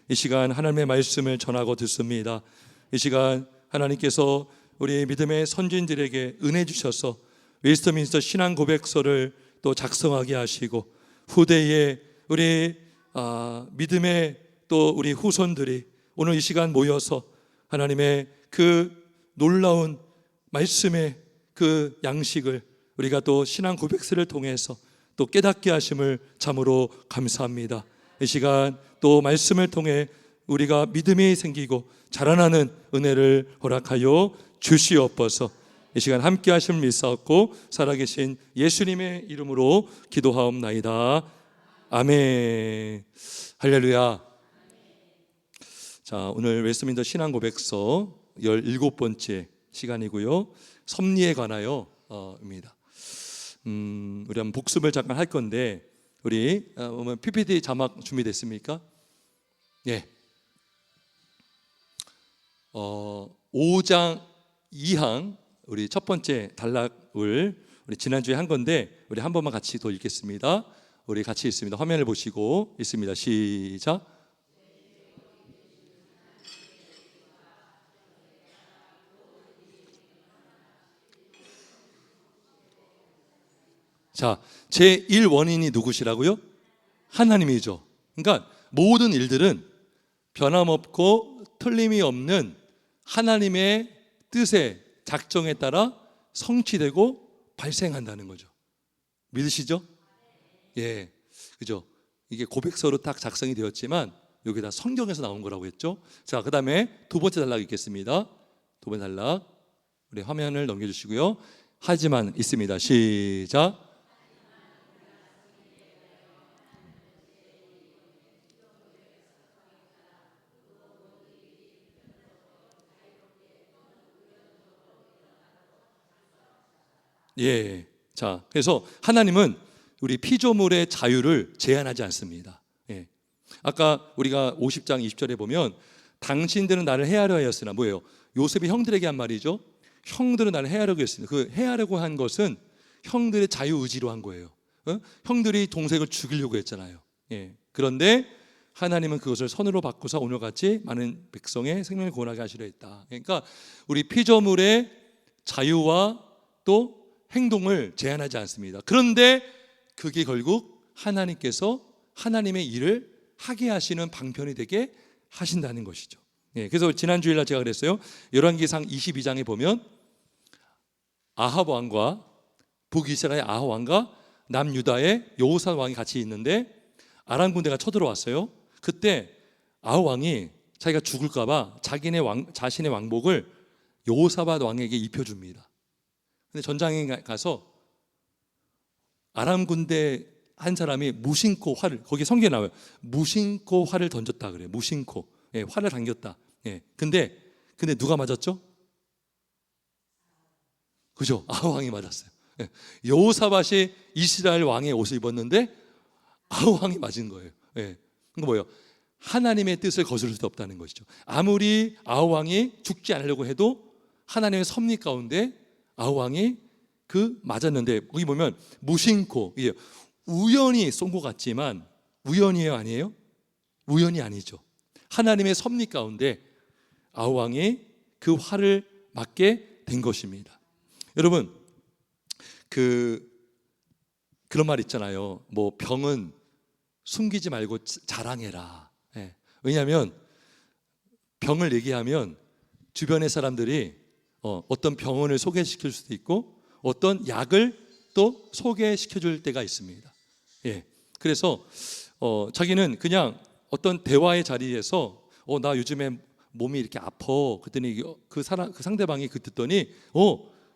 이 시간 하나님의 말씀을 전하고 듣습니다. 이 시간 하나님께서 우리 믿음의 선진들에게 은혜 주셔서 웨스트민스터 신앙 고백서를 또 작성하게 하시고 후대에 우리 믿음의 또 우리 후손들이 오늘 이 시간 모여서 하나님의 그 놀라운 말씀의 그 양식을 우리가 또 신앙 고백서를 통해서 또 깨닫게 하심을 참으로 감사합니다. 이 시간 또 말씀을 통해 우리가 믿음이 생기고 자라나는 은혜를 허락하여 주시옵소서. 이 시간 함께 하심을 믿사옵고 살아계신 예수님의 이름으로 기도하옵나이다. 아멘. 할렐루야. 자, 오늘 웨스트민스터 신앙 고백서 17번째 시간이고요. 섭리에 관하여 입니다. 우리 한번 복습을 잠깐 할 건데 우리 PPT 자막 준비됐습니까? 예. 5장 2항 우리 첫 번째 단락을 우리 지난주에 한 건데 우리 한 번만 같이 더 읽겠습니다. 우리 같이 읽습니다. 화면을 보시고 읽습니다. 시작. 자, 제1원인이 누구시라고요? 하나님이죠. 그러니까 모든 일들은 변함없고 틀림이 없는 하나님의 뜻에 작정에 따라 성취되고 발생한다는 거죠. 믿으시죠? 예, 그죠? 이게 고백서로 딱 작성이 되었지만 여기다 성경에서 나온 거라고 했죠. 자, 그 다음에 두 번째 단락 읽겠습니다. 두 번째 단락 우리 화면을 넘겨주시고요. 하지만 있습니다. 시작. 예, 자, 그래서 하나님은 우리 피조물의 자유를 제한하지 않습니다. 예. 아까 우리가 50장 20절에 보면 당신들은 나를 해하려 하였으나 뭐예요? 요셉이 형들에게 한 말이죠. 형들은 나를 해하려고 했습니다. 그 해하려고 한 것은 형들의 자유의지로 한 거예요. 형들이 동생을 죽이려고 했잖아요. 예. 그런데 하나님은 그것을 선으로 바꾸사 오늘같이 많은 백성의 생명을 구원하게 하시려 했다. 그러니까 우리 피조물의 자유와 또 행동을 제한하지 않습니다. 그런데 그게 결국 하나님께서 하나님의 일을 하게 하시는 방편이 되게 하신다는 것이죠. 예, 그래서 지난 주일날 제가 그랬어요. 열왕기상 22장에 보면 아합 왕과 북이스라엘 아합 왕과 남유다의 여호사 왕이 같이 있는데 아람 군대가 쳐들어왔어요. 그때 아합 왕이 자기가 죽을까 봐 자신의 왕복을 여호사밧 왕에게 입혀줍니다. 근데 전장에 가서 아람 군대 한 사람이 무심코 활을, 거기 성경에 나와요. 무심코 활을 던졌다 그래요. 무심코. 예, 활을 당겼다. 예. 근데 누가 맞았죠? 그죠? 아합 왕이 맞았어요. 예. 여호사밧이 이스라엘 왕의 옷을 입었는데 아합 왕이 맞은 거예요. 예. 그러니까 뭐예요? 하나님의 뜻을 거스를 수 없다는 것이죠. 아무리 아합 왕이 죽지 않으려고 해도 하나님의 섭리 가운데 아합 왕이 맞았는데 거기 보면 무심코, 이게 우연히 쏜 것 같지만 우연이에요, 아니에요? 우연이 아니죠. 하나님의 섭리 가운데 아합 왕이 그 활을 맞게 된 것입니다. 여러분, 그런 말 있잖아요. 뭐 병은 숨기지 말고 자랑해라. 예. 왜냐하면 병을 얘기하면 주변의 사람들이 어떤 병원을 소개시킬 수도 있고 어떤 약을 또 소개시켜 줄 때가 있습니다. 예. 그래서 자기는 그냥 어떤 대화의 자리에서 나 요즘에 몸이 이렇게 아파. 그랬더니 그 상대방이 듣더니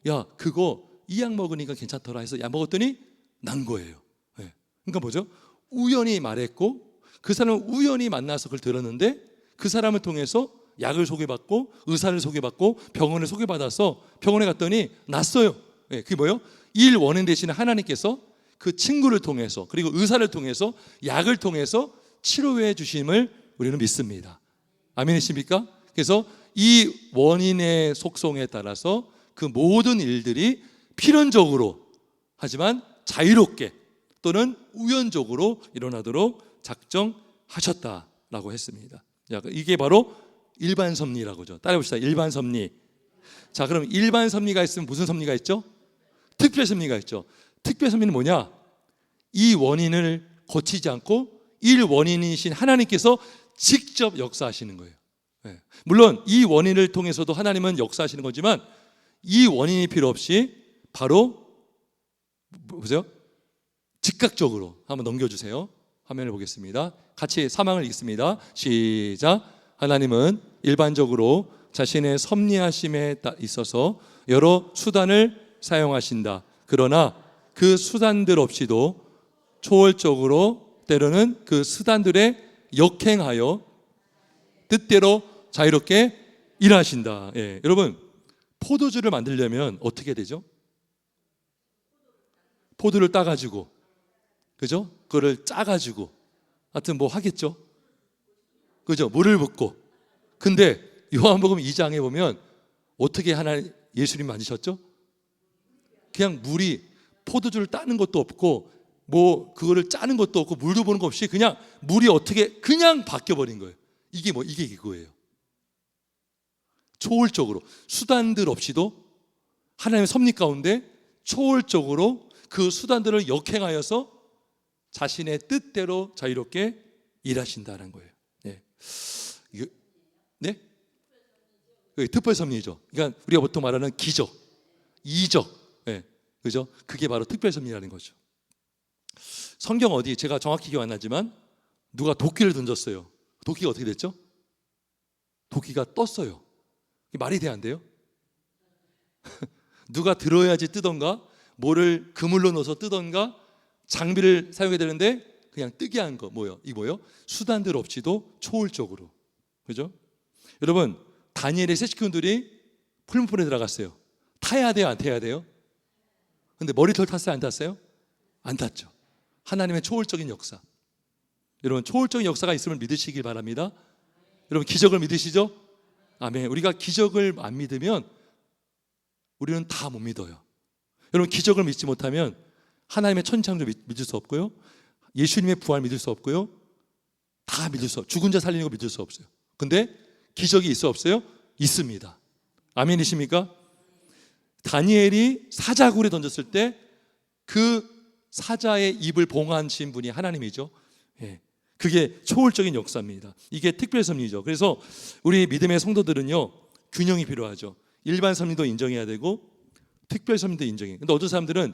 야, 그거 이 약 먹으니까 괜찮더라 해서 약 먹었더니 난 거예요. 예. 그러니까 뭐죠? 우연히 말했고 그 사람은 우연히 만나서 그걸 들었는데 그 사람을 통해서 약을 소개받고 의사를 소개받고 병원을 소개받아서 병원에 갔더니 낫어요. 예, 그게 뭐예요? 일 원인 대신에 하나님께서 그 친구를 통해서 그리고 의사를 통해서 약을 통해서 치료해 주심을 우리는 믿습니다. 아멘이십니까? 그래서 이 원인의 속성에 따라서 그 모든 일들이 필연적으로 하지만 자유롭게 또는 우연적으로 일어나도록 작정하셨다라고 했습니다. 이게 바로 일반 섭리라고 하죠. 따라해 봅시다. 일반 섭리. 자, 그럼 일반 섭리가 있으면 무슨 섭리가 있죠? 특별 섭리가 있죠. 특별 섭리는 뭐냐? 이 원인을 거치지 않고 일 원인이신 하나님께서 직접 역사하시는 거예요. 물론 이 원인을 통해서도 하나님은 역사하시는 거지만 이 원인이 필요 없이 바로 보세요. 즉각적으로 한번 넘겨주세요. 화면을 보겠습니다. 같이 사망을 읽습니다. 시작. 하나님은 일반적으로 자신의 섭리하심에 있어서 여러 수단을 사용하신다. 그러나 그 수단들 없이도 초월적으로 때로는 그 수단들에 역행하여 뜻대로 자유롭게 일하신다. 여러분, 포도주를 만들려면 어떻게 되죠? 포도를 따가지고, 그죠? 그거를 짜가지고, 하여튼 뭐 하겠죠? 그죠? 물을 붓고. 근데 요한복음 2장에 보면 어떻게 예수님 만드셨죠? 그냥 물이 포도주를 따는 것도 없고, 뭐 그거를 짜는 것도 없고, 물도 보는 것 없이 그냥 물이 어떻게 그냥 바뀌어버린 거예요. 이게 이거예요. 초월적으로 수단들 없이도 하나님의 섭리 가운데 초월적으로 그 수단들을 역행하여서 자신의 뜻대로 자유롭게 일하신다는 거예요. 네? 특별 섭리죠. 그러니까 우리가 보통 말하는 기적, 이적, 그죠? 그게 바로 특별 섭리라는 거죠. 성경 어디 제가 정확히 기억 안 나지만 누가 도끼를 던졌어요. 도끼가 어떻게 됐죠? 도끼가 떴어요. 말이 돼 안 돼요? 누가 들어야지 뜨던가 뭐를 그물로 넣어서 뜨던가 장비를 사용해야 되는데 그냥 뜨게 한 거 뭐요? 이 뭐요? 수단들 없이도 초월적으로. 그죠? 여러분, 다니엘의 세 식구들이 풀무불에 들어갔어요. 타야 돼요, 안 타야 돼요? 근데 머리털 탔어요, 안 탔어요? 안 탔죠. 하나님의 초월적인 역사. 여러분, 초월적인 역사가 있음을 믿으시길 바랍니다. 여러분, 기적을 믿으시죠? 아멘. 우리가 기적을 안 믿으면 우리는 다 못 믿어요. 여러분, 기적을 믿지 못하면 하나님의 천지창조 믿을 수 없고요, 예수님의 부활 믿을 수 없고요, 다 믿을 수 없어요. 죽은 자 살리는 거 믿을 수 없어요. 근데 기적이 있어 없어요? 있습니다. 아멘이십니까? 다니엘이 사자굴에 던졌을 때 그 사자의 입을 봉하신 분이 하나님이죠. 그게 초월적인 역사입니다. 이게 특별 섭리죠. 그래서 우리 믿음의 성도들은요, 균형이 필요하죠. 일반 섭리도 인정해야 되고 특별 섭리도 인정해. 근데 어떤 사람들은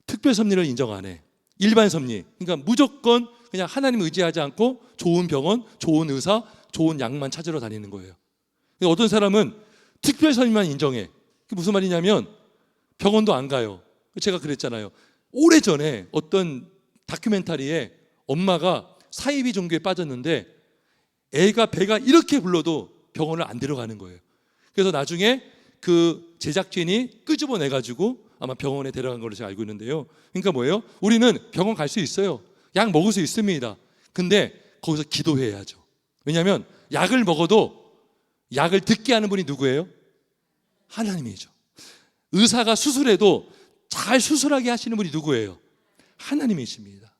특별 섭리를 인정 안 해. 일반 섭리. 그러니까 무조건 그냥 하나님 의지하지 않고 좋은 병원, 좋은 의사, 좋은 약만 찾으러 다니는 거예요. 어떤 사람은 특별 섭리만 인정해. 그게 무슨 말이냐면 병원도 안 가요. 제가 그랬잖아요. 오래전에 어떤 다큐멘터리에 엄마가 사이비 종교에 빠졌는데 애가 배가 이렇게 불러도 병원을 안 데려가는 거예요. 그래서 나중에 그 제작진이 끄집어내가지고 아마 병원에 데려간 걸로 제가 알고 있는데요. 그러니까 뭐예요? 우리는 병원 갈 수 있어요. 약 먹을 수 있습니다. 근데 거기서 기도해야죠. 왜냐하면 약을 먹어도 약을 듣게 하는 분이 누구예요? 하나님이죠. 의사가 수술해도 잘 수술하게 하시는 분이 누구예요? 하나님이십니다.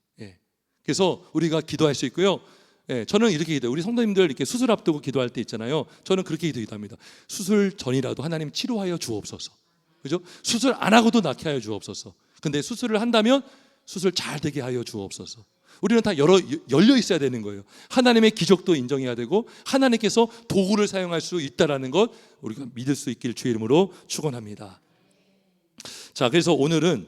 그래서 우리가 기도할 수 있고요. 저는 이렇게 기도해요. 우리 성도님들 이렇게 수술 앞두고 기도할 때 있잖아요. 저는 그렇게 기도합니다. 수술 전이라도 하나님 치료하여 주옵소서. 그죠? 수술 안 하고도 낫게 하여 주옵소서. 근데 수술을 한다면 수술 잘 되게 하여 주옵소서. 우리는 다 열려 있어야 되는 거예요. 하나님의 기적도 인정해야 되고 하나님께서 도구를 사용할 수 있다라는 것 우리가 믿을 수 있길 주의 이름으로 축원합니다. 자, 그래서 오늘은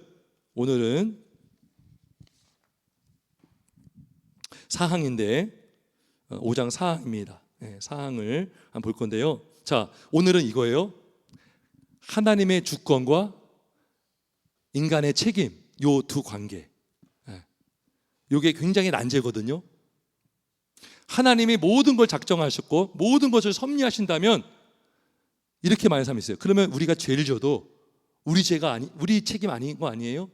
사항인데 5장 사항입니다. 사항을 한번 볼 건데요. 자, 오늘은 이거예요. 하나님의 주권과 인간의 책임, 요 두 관계. 이게 굉장히 난제거든요. 하나님이 모든 걸 작정하셨고 모든 것을 섭리하신다면 이렇게 말하는 사람이 있어요. 그러면 우리가 죄를 져도 우리 책임 아닌 거 아니에요?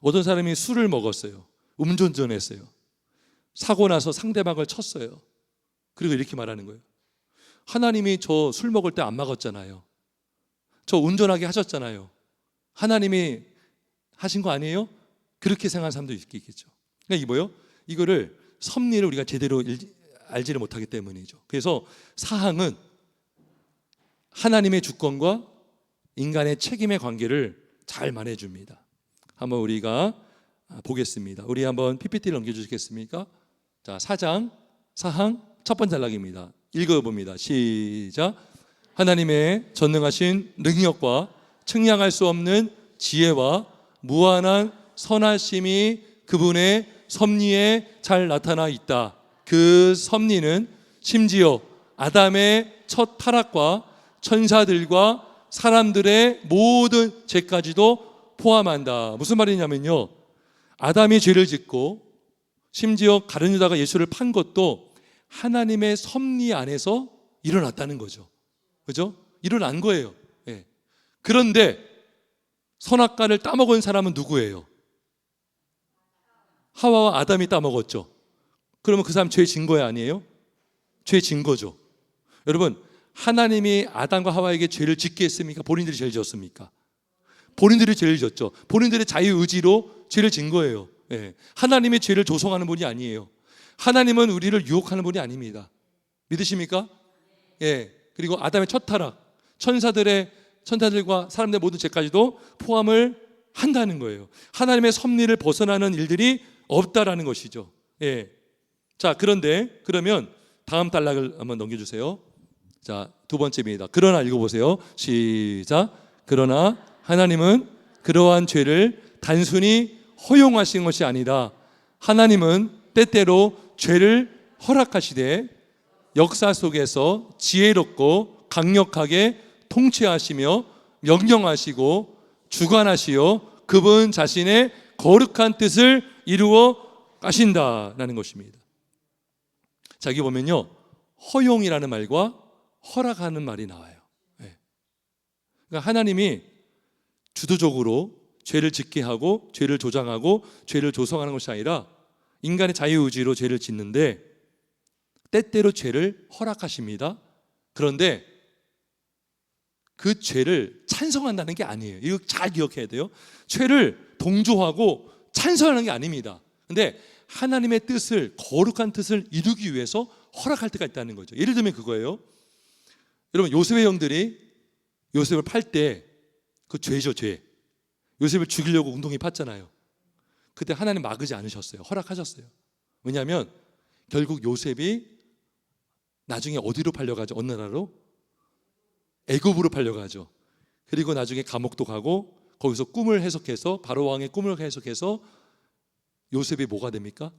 어떤 사람이 술을 먹었어요. 음주운전했어요. 사고 나서 상대방을 쳤어요. 그리고 이렇게 말하는 거예요. 하나님이 저 술 먹을 때 안 막았잖아요. 저 운전하게 하셨잖아요. 하나님이 하신 거 아니에요? 그렇게 생각하는 사람도 있겠죠. 그러니까 이거를 섭리를 우리가 제대로 알지를 못하기 때문이죠. 그래서 사항은 하나님의 주권과 인간의 책임의 관계를 잘 말해줍니다. 한번 우리가 보겠습니다. 우리 한번 PPT를 넘겨주시겠습니까? 자, 4장 사항 첫 번째 단락입니다. 읽어봅니다. 시작. 하나님의 전능하신 능력과 측량할 수 없는 지혜와 무한한 선하심이 그분의 섭리에 잘 나타나 있다. 그 섭리는 심지어 아담의 첫 타락과 천사들과 사람들의 모든 죄까지도 포함한다. 무슨 말이냐면요, 아담이 죄를 짓고 심지어 가룟 유다가 예수를 판 것도 하나님의 섭리 안에서 일어났다는 거죠. 그죠? 일어난 거예요. 예. 그런데 선악과를 따먹은 사람은 누구예요? 하와와 아담이 따먹었죠. 그러면 그 사람 죄 진 거야, 아니에요? 죄 진 거죠. 여러분, 하나님이 아담과 하와에게 죄를 짓게 했습니까? 본인들이 죄를 지었습니까? 본인들이 죄를 지었죠. 본인들의 자유의지로 죄를 진 거예요. 예. 하나님의 죄를 조성하는 분이 아니에요. 하나님은 우리를 유혹하는 분이 아닙니다. 믿으십니까? 예. 그리고 아담의 첫 타락, 천사들과 사람들의 모든 죄까지도 포함을 한다는 거예요. 하나님의 섭리를 벗어나는 일들이 없다라는 것이죠. 예. 자, 그런데 그러면 다음 단락을 한번 넘겨주세요. 자, 두 번째입니다. 그러나 읽어보세요. 시작. 그러나 하나님은 그러한 죄를 단순히 허용하신 것이 아니다. 하나님은 때때로 죄를 허락하시되 역사 속에서 지혜롭고 강력하게 통치하시며 명령하시고 주관하시어 그분 자신의 거룩한 뜻을 이루어 가신다라는 것입니다. 자, 여기 보면요, 허용이라는 말과 허락하는 말이 나와요. 네. 그러니까 하나님이 주도적으로 죄를 짓게 하고 죄를 조장하고 죄를 조성하는 것이 아니라 인간의 자유의지로 죄를 짓는데 때때로 죄를 허락하십니다. 그런데 그 죄를 찬성한다는 게 아니에요. 이거 잘 기억해야 돼요. 죄를 동조하고 찬성하는 게 아닙니다. 근데 하나님의 뜻을, 거룩한 뜻을 이루기 위해서 허락할 때가 있다는 거죠. 예를 들면 그거예요. 여러분, 요셉의 형들이 요셉을 팔 때 그 죄죠, 죄. 요셉을 죽이려고 웅덩이 팠잖아요. 그때 하나님 막으지 않으셨어요. 허락하셨어요. 왜냐하면 결국 요셉이 나중에 어디로 팔려가죠? 어느 나라로? 애굽으로 팔려가죠. 그리고 나중에 감옥도 가고 거기서 꿈을 해석해서, 바로 왕의 꿈을 해석해서 요셉이 뭐가 됩니까?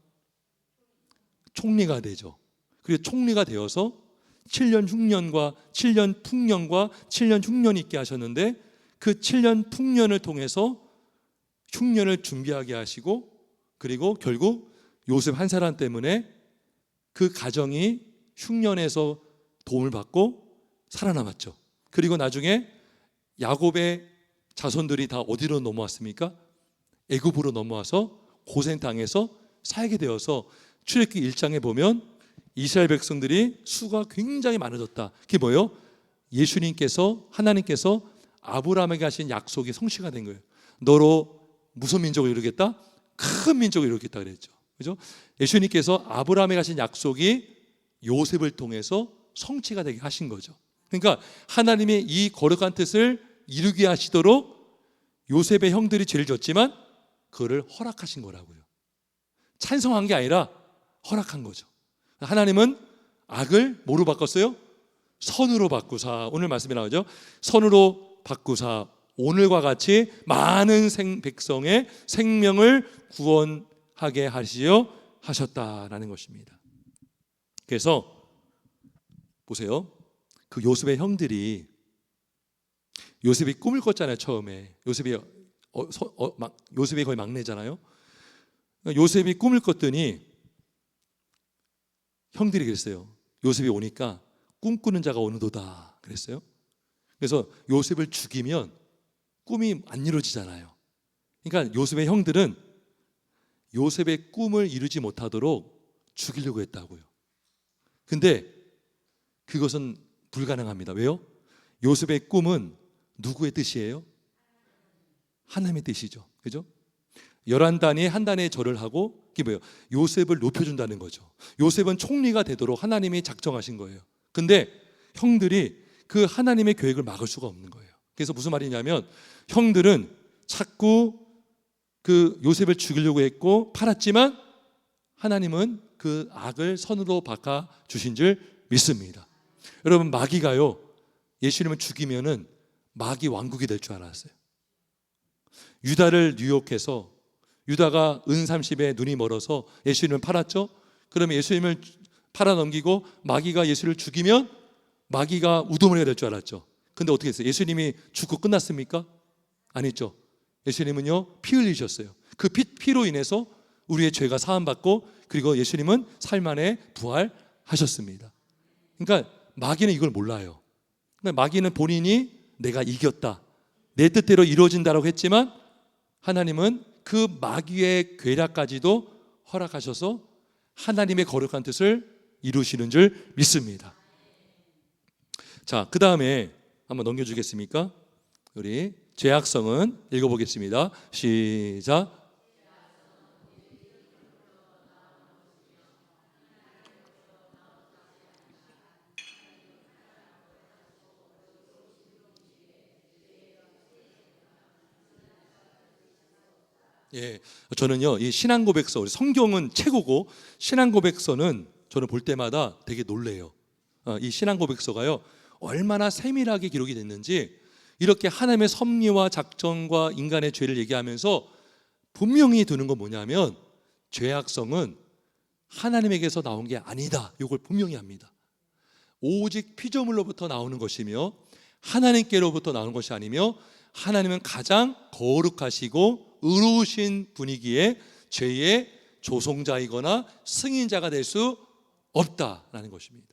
총리가 되죠. 그리고 총리가 되어서 7년 흉년과 7년 풍년과 7년 흉년이 있게 하셨는데 그 7년 풍년을 통해서 흉년을 준비하게 하시고, 그리고 결국 요셉 한 사람 때문에 그 가정이 흉년에서 도움을 받고 살아남았죠. 그리고 나중에 야곱의 자손들이 다 어디로 넘어왔습니까? 애굽으로 넘어와서 고생 당해서 살게 되어서 출애굽기 1장에 보면 이스라엘 백성들이 수가 굉장히 많아졌다. 그게 뭐예요? 예수님께서, 하나님께서 아브라함에게 하신 약속이 성취가 된 거예요. 너로 무슨 민족을 이루겠다? 큰 민족을 이루겠다 그랬죠. 그죠? 예수님께서 아브라함에게 하신 약속이 요셉을 통해서 성취가 되게 하신 거죠. 그러니까 하나님의 이 거룩한 뜻을 이루게 하시도록 요셉의 형들이 죄를 졌지만 그거를 허락하신 거라고요. 찬성한 게 아니라 허락한 거죠. 하나님은 악을 뭐로 바꿨어요? 선으로 바꾸사. 오늘 말씀이 나오죠. 선으로 바꾸사 오늘과 같이 많은 백성의 생명을 구원하게 하시어 하셨다라는 것입니다. 그래서 보세요. 그 요셉의 형들이, 요셉이 꿈을 꿨잖아요. 처음에 요셉이 거의 막내잖아요. 요셉이 꿈을 꿨더니 형들이 그랬어요. 요셉이 오니까 꿈꾸는 자가 오는도다 그랬어요. 그래서 요셉을 죽이면 꿈이 안 이루어지잖아요. 그러니까 요셉의 형들은 요셉의 꿈을 이루지 못하도록 죽이려고 했다고요. 근데 그것은 불가능합니다. 왜요? 요셉의 꿈은 누구의 뜻이에요? 하나님의 뜻이죠. 그죠? 11단이 한 단에 절을 하고 그게 뭐예요? 요셉을 높여준다는 거죠. 요셉은 총리가 되도록 하나님이 작정하신 거예요. 근데 형들이 그 하나님의 계획을 막을 수가 없는 거예요. 그래서 무슨 말이냐면 형들은 자꾸 그 요셉을 죽이려고 했고 팔았지만 하나님은 그 악을 선으로 바꿔 주신 줄 믿습니다. 여러분, 마귀가요, 예수님을 죽이면은 마귀 왕국이 될 줄 알았어요. 유다를 유혹해서 유다가 은30에 눈이 멀어서 예수님을 팔았죠. 그러면 예수님을 팔아넘기고 마귀가 예수를 죽이면 마귀가 우두머리가 될 줄 알았죠. 근데 어떻게 했어요? 예수님이 죽고 끝났습니까? 아니죠. 예수님은요, 피 흘리셨어요. 그 피로 인해서 우리의 죄가 사함받고 그리고 예수님은 삶 안에 부활하셨습니다. 그러니까 마귀는 이걸 몰라요. 그러니까 마귀는 본인이 내가 이겼다, 내 뜻대로 이루어진다라고 했지만 하나님은 그 마귀의 괴략까지도 허락하셔서 하나님의 거룩한 뜻을 이루시는 줄 믿습니다. 자, 그 다음에 한번 넘겨주겠습니까? 우리 죄악성은 읽어보겠습니다. 시작. 예, 저는요, 이 신앙고백서, 우리 성경은 최고고 신앙고백서는 저는 볼 때마다 되게 놀래요. 이 신앙고백서가요, 얼마나 세밀하게 기록이 됐는지, 이렇게 하나님의 섭리와 작정과 인간의 죄를 얘기하면서 분명히 드는 건 뭐냐면 죄악성은 하나님에게서 나온 게 아니다, 이걸 분명히 합니다. 오직 피조물로부터 나오는 것이며 하나님께로부터 나오는 것이 아니며 하나님은 가장 거룩하시고 의로우신 분이기에 죄의 조성자이거나 승인자가 될 수 없다라는 것입니다.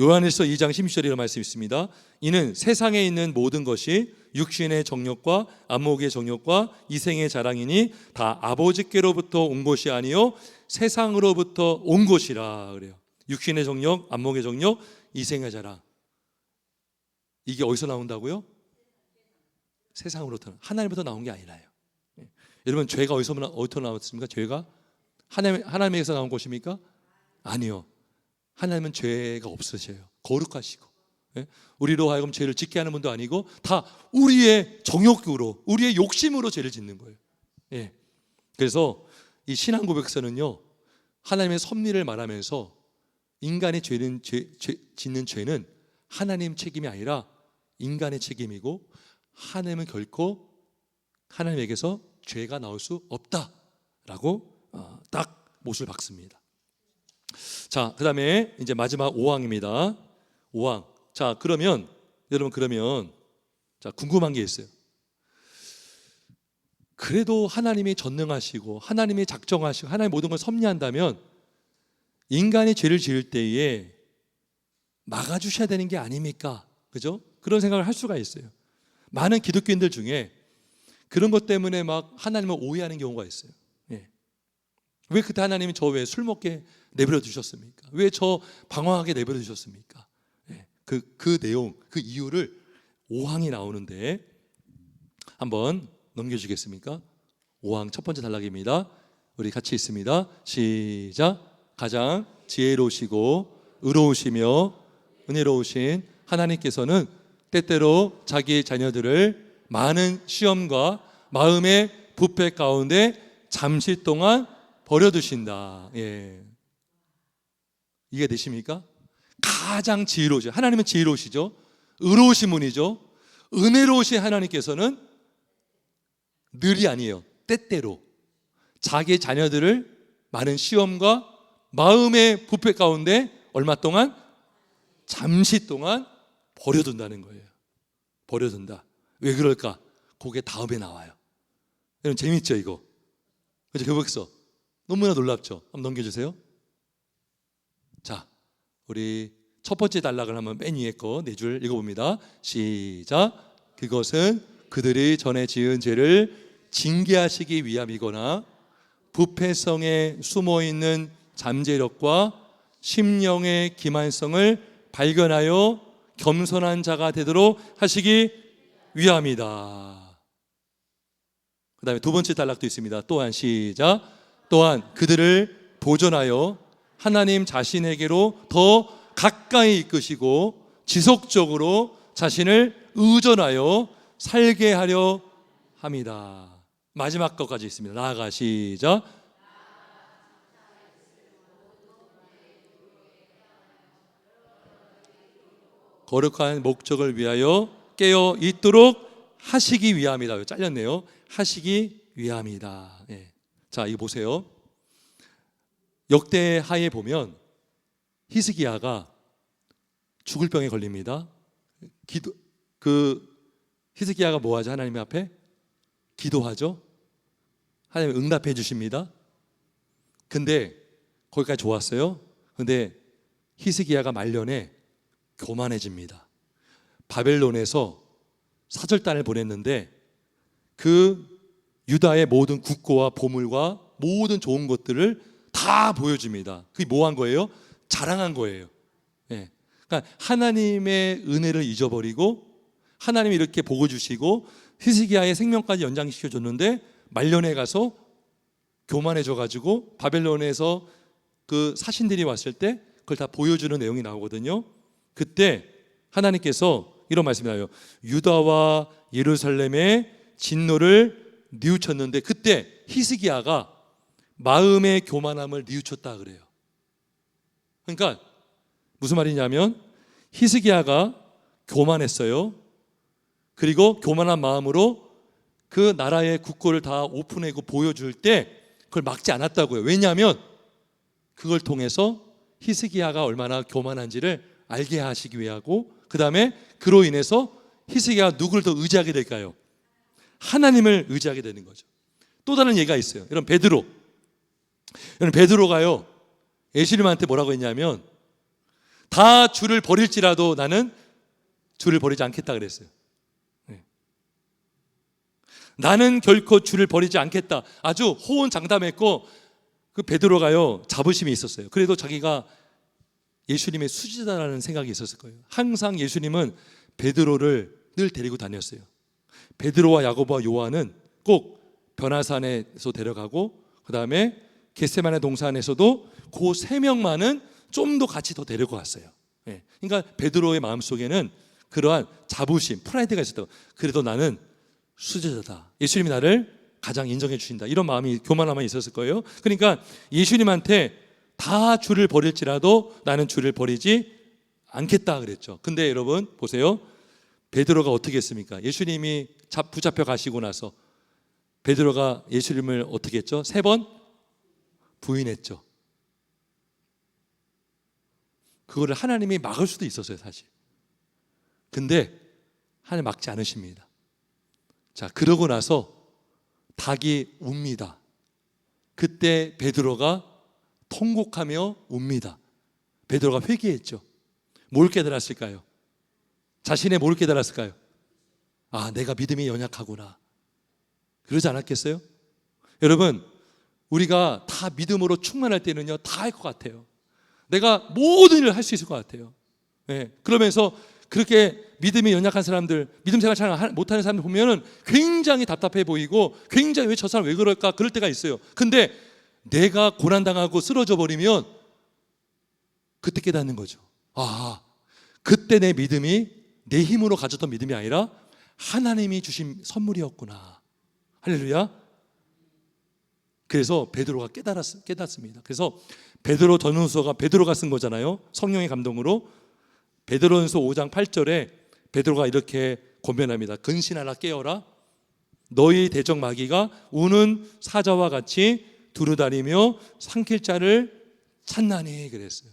요한일서 2장 16절에 이런 말씀이 있습니다. 이는 세상에 있는 모든 것이 육신의 정욕과 안목의 정욕과 이생의 자랑이니 다 아버지께로부터 온 것이 아니요 세상으로부터 온 것이라 그래요. 육신의 정욕, 안목의 정욕, 이생의 자랑. 이게 어디서 나온다고요? 세상으로부터, 하나님부터 나온 게 아니라요. 여러분, 죄가 어디서 나왔습니까? 죄가 하나님에게서 나온 것입니까? 아니요. 하나님은 죄가 없으셔요. 거룩하시고, 우리로 하여금 죄를 짓게 하는 분도 아니고 다 우리의 정욕으로, 우리의 욕심으로 죄를 짓는 거예요. 그래서 이 신앙고백서는요, 하나님의 섭리를 말하면서 인간의 짓는 죄는 하나님 책임이 아니라 인간의 책임이고 하나님은 결코 하나님에게서 죄가 나올 수 없다라고 딱 못을 박습니다. 자, 그 다음에 이제 마지막 5항입니다. 5항. 자, 그러면 여러분, 자, 궁금한 게 있어요. 그래도 하나님이 전능하시고 하나님이 작정하시고 하나님 모든 걸 섭리한다면 인간이 죄를 지을 때에 막아주셔야 되는 게 아닙니까? 그죠? 그런 생각을 할 수가 있어요. 많은 기독교인들 중에 그런 것 때문에 막 하나님을 오해하는 경우가 있어요. 왜 그때 하나님이 저 왜 술 먹게 내버려 두셨습니까? 왜 저 방황하게 내버려 두셨습니까? 그 내용, 그 이유를 5항이 나오는데 한번 넘겨주겠습니까? 5항 첫 번째 단락입니다. 우리 같이 있습니다. 시작. 가장 지혜로우시고 의로우시며 은혜로우신 하나님께서는 때때로 자기 자녀들을 많은 시험과 마음의 부패 가운데 잠시 동안 버려두신다. 이해 되십니까? 가장 지혜로우시죠. 하나님은 지혜로우시죠. 의로우신 분이죠. 은혜로우신 하나님께서는 늘이 아니에요. 때때로 자기 자녀들을 많은 시험과 마음의 부패 가운데 얼마 동안? 잠시 동안 버려둔다는 거예요. 버려둔다. 왜 그럴까? 그게 다음에 나와요. 여러분, 재밌죠 이거? 그렇죠? 교복서 너무나 놀랍죠? 한번 넘겨주세요. 자, 우리 첫 번째 단락을 한번 맨 위에 거 네 줄 읽어봅니다. 시작. 그것은 그들이 전에 지은 죄를 징계하시기 위함이거나 부패성에 숨어있는 잠재력과 심령의 기만성을 발견하여 겸손한 자가 되도록 하시기 위함이다. 그 다음에 두 번째 단락도 있습니다. 또한 시작. 또한 그들을 보존하여 하나님 자신에게로 더 가까이 이끄시고 지속적으로 자신을 의존하여 살게 하려 합니다. 마지막 것까지 있습니다. 나아가 시작. 거룩한 목적을 위하여 깨어 있도록 하시기 위함이다. 잘렸네요. 하시기 위함이다. 예. 자, 이거 보세요. 역대하에 보면 히스기야가 죽을 병에 걸립니다. 히스기야가 뭐 하죠? 하나님 앞에 기도하죠. 하나님 응답해 주십니다. 근데 거기까지 좋았어요. 근데 히스기야가 말년에 교만해집니다. 바벨론에서 사절단을 보냈는데 그 유다의 모든 국고와 보물과 모든 좋은 것들을 다 보여줍니다. 그게 뭐 한 거예요? 자랑한 거예요. 예. 그러니까 하나님의 은혜를 잊어버리고 하나님이 이렇게 복을 주시고 히스기야의 생명까지 연장시켜 줬는데 말년에 가서 교만해져 가지고 바벨론에서 그 사신들이 왔을 때 그걸 다 보여주는 내용이 나오거든요. 그때 하나님께서 이런 말씀이 나요. 유다와 예루살렘의 진노를 뉘우쳤는데 그때 히스기야가 마음의 교만함을 뉘우쳤다 그래요. 그러니까 무슨 말이냐면 히스기야가 교만했어요. 그리고 교만한 마음으로 그 나라의 국고를 다 오픈하고 보여줄 때 그걸 막지 않았다고요. 왜냐하면 그걸 통해서 히스기야가 얼마나 교만한지를 알게 하시기 위하고, 그 다음에 그로 인해서 히스기야가 누구를 더 의지하게 될까요? 하나님을 의지하게 되는 거죠. 또 다른 예가 있어요. 여러분 베드로가요 예수님한테 뭐라고 했냐면 다 주를 버릴지라도 나는 주를 버리지 않겠다 그랬어요. 나는 결코 주를 버리지 않겠다. 아주 호언장담했고 그 베드로가요 자부심이 있었어요. 그래도 자기가 예수님의 수지자라는 생각이 있었을 거예요. 항상 예수님은 베드로를 늘 데리고 다녔어요. 베드로와 야고보와 요한은 꼭 변화산에서 데려가고 그 다음에 겟세마네 동산에서도 그 세 명만은 좀 더 같이 더 데리고 갔어요. 그러니까 베드로의 마음속에는 그러한 자부심, 프라이드가 있었다고. 그래도 나는 수제자다. 예수님이 나를 가장 인정해 주신다. 이런 마음이, 교만함이 있었을 거예요. 그러니까 예수님한테 다 주를 버릴지라도 나는 주를 버리지 않겠다 그랬죠. 근데 여러분 보세요. 베드로가 어떻게 했습니까? 예수님이 붙잡혀 가시고 나서 베드로가 예수님을 어떻게 했죠? 3번 부인했죠. 그거를 하나님이 막을 수도 있었어요, 사실. 근데 하나님 막지 않으십니다. 자, 그러고 나서 닭이 웁니다. 그때 베드로가 통곡하며 웁니다. 베드로가 회개했죠. 뭘 깨달았을까요? 자신의 뭘 깨달았을까요? 아, 내가 믿음이 연약하구나. 그러지 않았겠어요? 여러분, 우리가 다 믿음으로 충만할 때는요, 다 할 것 같아요. 내가 모든 일을 할 수 있을 것 같아요. 그러면서 그렇게 믿음이 연약한 사람들, 믿음 생활 잘 못하는 사람들 보면은 굉장히 답답해 보이고 굉장히 왜 저 사람 왜 그럴까 그럴 때가 있어요. 근데 내가 고난당하고 쓰러져 버리면 그때 깨닫는 거죠. 아, 그때 내 믿음이 내 힘으로 가졌던 믿음이 아니라 하나님이 주신 선물이었구나. 할렐루야. 그래서 베드로가 깨닫습니다. 그래서 베드로 전후서가 베드로가 쓴 거잖아요. 성령의 감동으로. 베드로전서 5장 8절에 베드로가 이렇게 권면합니다. 근신하라 깨어라. 너희 대적 마귀가 우는 사자와 같이 두루다니며 삼킬 자를 찾나니 그랬어요.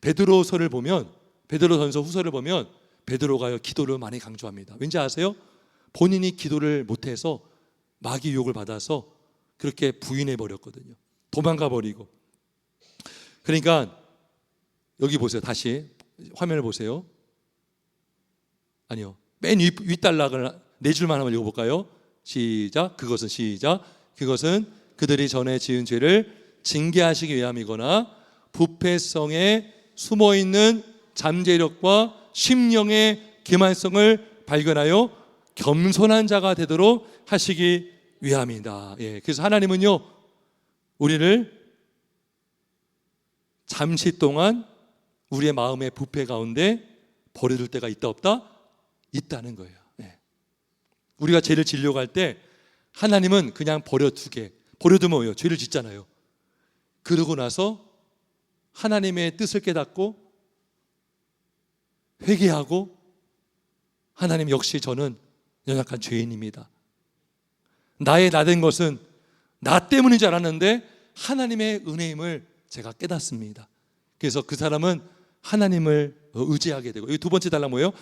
베드로서를 보면, 베드로전서 후서를 보면 베드로가요 기도를 많이 강조합니다. 왠지 아세요? 본인이 기도를 못해서 마귀 유혹을 받아서 그렇게 부인해 버렸거든요. 도망가 버리고. 그러니까 여기 보세요. 다시 화면을 보세요. 아니요, 맨 윗단락을 4줄만 한번 읽어볼까요? 시작. 그것은 그들이 전에 지은 죄를 징계하시기 위함이거나 부패성에 숨어있는 잠재력과 심령의 기만성을 발견하여 겸손한 자가 되도록 하시기 위함이다. 예, 그래서 하나님은요 우리를 잠시 동안 우리의 마음의 부패 가운데 버려둘 때가 있다 없다? 있다는 거예요. 예. 우리가 죄를 지려고 할 때 하나님은 그냥 버려두면 뭐예요? 죄를 짓잖아요. 그러고 나서 하나님의 뜻을 깨닫고 회개하고 하나님 역시 저는 연약한 죄인입니다. 나의 나된 것은 나 때문인 줄 알았는데 하나님의 은혜임을 제가 깨닫습니다. 그래서 그 사람은 하나님을 의지하게 되고, 이 두 번째 달랑 뭐예요?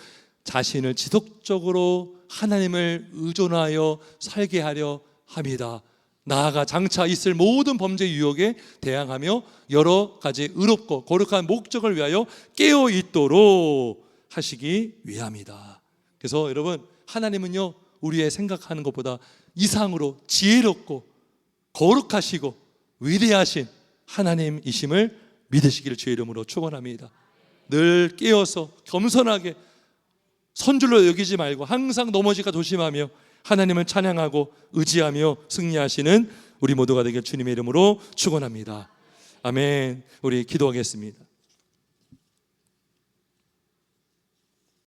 자신을 지속적으로 하나님을 의존하여 살게 하려 합니다. 나아가 장차 있을 모든 범죄 유혹에 대항하며 여러 가지 의롭고 거룩한 목적을 위하여 깨어 있도록 하시기 위함이다. 그래서 여러분, 하나님은요 우리의 생각하는 것보다 이상으로 지혜롭고 거룩하시고 위대하신 하나님이심을 믿으시기를 주의 이름으로 축원합니다. 늘 깨어서 겸손하게 선줄로 여기지 말고 항상 넘어질까 조심하며 하나님을 찬양하고 의지하며 승리하시는 우리 모두가 되길 주님의 이름으로 축원합니다. 아멘. 우리 기도하겠습니다.